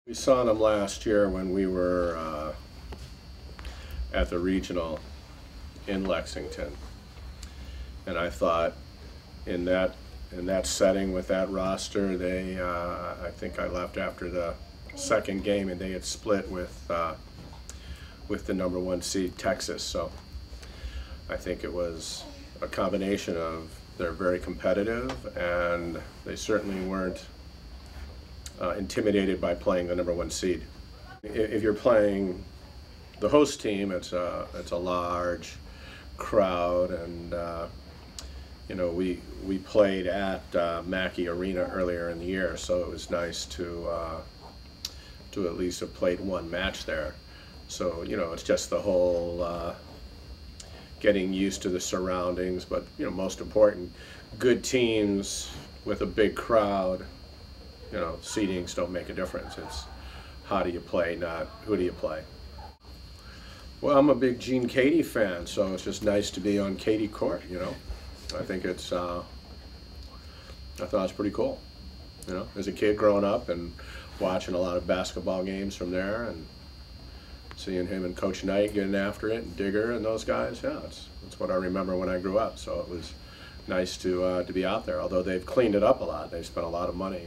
We saw them last year when we were at the regional in Lexington, and I thought in that setting with that roster, I think I left after the second game and they had split with the #1 seed Texas. So I think it was a combination of they're very competitive and they certainly weren't intimidated by playing the #1 seed. If you're playing the host team, it's a large crowd, and you know, we played at Mackey Arena earlier in the year, so it was nice to at least have played one match there. So you know, it's just the whole getting used to the surroundings, but you know, most important, good teams with a big crowd. You know, seedings don't make a difference. It's how do you play, not who do you play. Well, I'm a big Gene Katie fan, so it's just nice to be on Katie Court, you know. I think it's, I thought it was pretty cool, you know, as a kid growing up and watching a lot of basketball games from there and seeing him and Coach Knight getting after it and Digger and those guys. Yeah, that's what I remember when I grew up, so it was nice to be out there, although they've cleaned it up a lot. They've spent a lot of money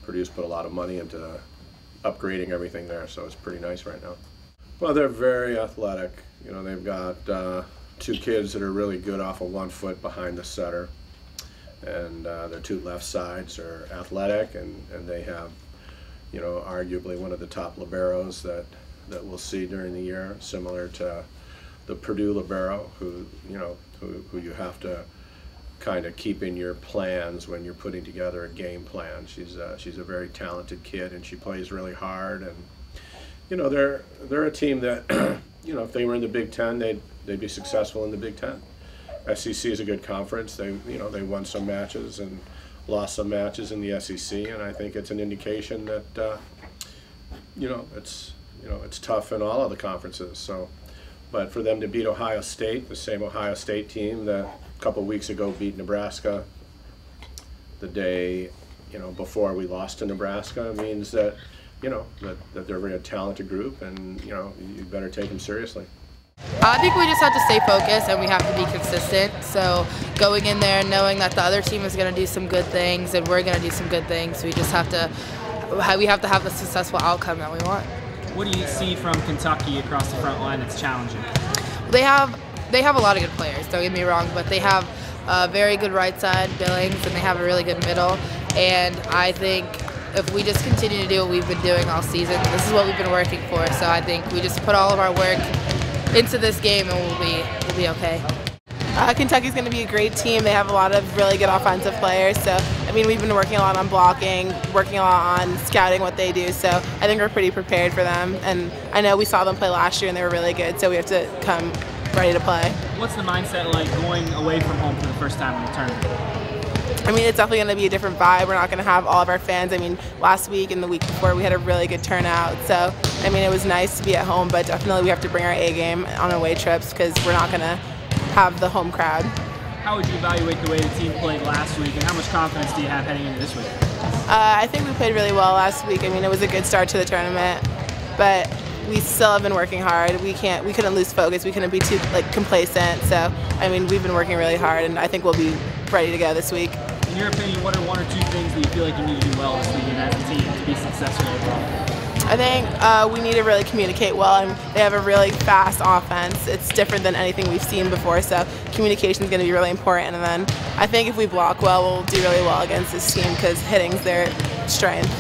put a lot of money into upgrading everything there, so it's pretty nice right now. Well, they're very athletic. You know, they've got two kids that are really good off of 1 foot behind the setter, and their two left sides are athletic, and they have, you know, arguably one of the top liberos that we'll see during the year, similar to the Purdue libero, who you have to kind of keep in your plans when you're putting together a game plan. She's a very talented kid, and she plays really hard. And you know, they're a team that you know, if they were in the Big Ten, they'd be successful in the Big Ten. SEC is a good conference. They won some matches and lost some matches in the SEC, and I think it's an indication that it's tough in all of the conferences. So, but for them to beat Ohio State, the same Ohio State team that a couple weeks ago beat Nebraska the day, you know, before we lost to Nebraska, means that, you know, that they're a very talented group, and you know, you better take them seriously. I think we just have to stay focused and we have to be consistent. So going in there knowing that the other team is going to do some good things and we're going to do some good things, we just have to have the successful outcome that we want. What do you see from Kentucky across the front line that's challenging? They have a lot of good players, don't get me wrong, but they have a very good right side, Billings, and they have a really good middle. And I think if we just continue to do what we've been doing all season, this is what we've been working for. So I think we just put all of our work into this game and we'll be okay. Kentucky's going to be a great team. They have a lot of really good offensive players. So, I mean, we've been working a lot on blocking, working a lot on scouting what they do. So I think we're pretty prepared for them. And I know we saw them play last year and they were really good. So we have to come ready to play. What's the mindset like going away from home for the first time in the tournament? I mean, it's definitely going to be a different vibe. We're not going to have all of our fans. I mean, last week and the week before, we had a really good turnout. So, I mean, it was nice to be at home, but definitely we have to bring our A game on away trips because we're not going to have the home crowd. How would you evaluate the way the team played last week, and how much confidence do you have heading into this week? I think we played really well last week. I mean, it was a good start to the tournament, but we still have been working hard. We couldn't lose focus. We couldn't be too complacent. So, I mean, we've been working really hard, and I think we'll be ready to go this week. In your opinion, what are one or two things that you feel like you need to do well this weekend as a team to be successful overall? I think we need to really communicate well, and they have a really fast offense. It's different than anything we've seen before, so communication is going to be really important. And then I think if we block well, we'll do really well against this team because hitting's their strength.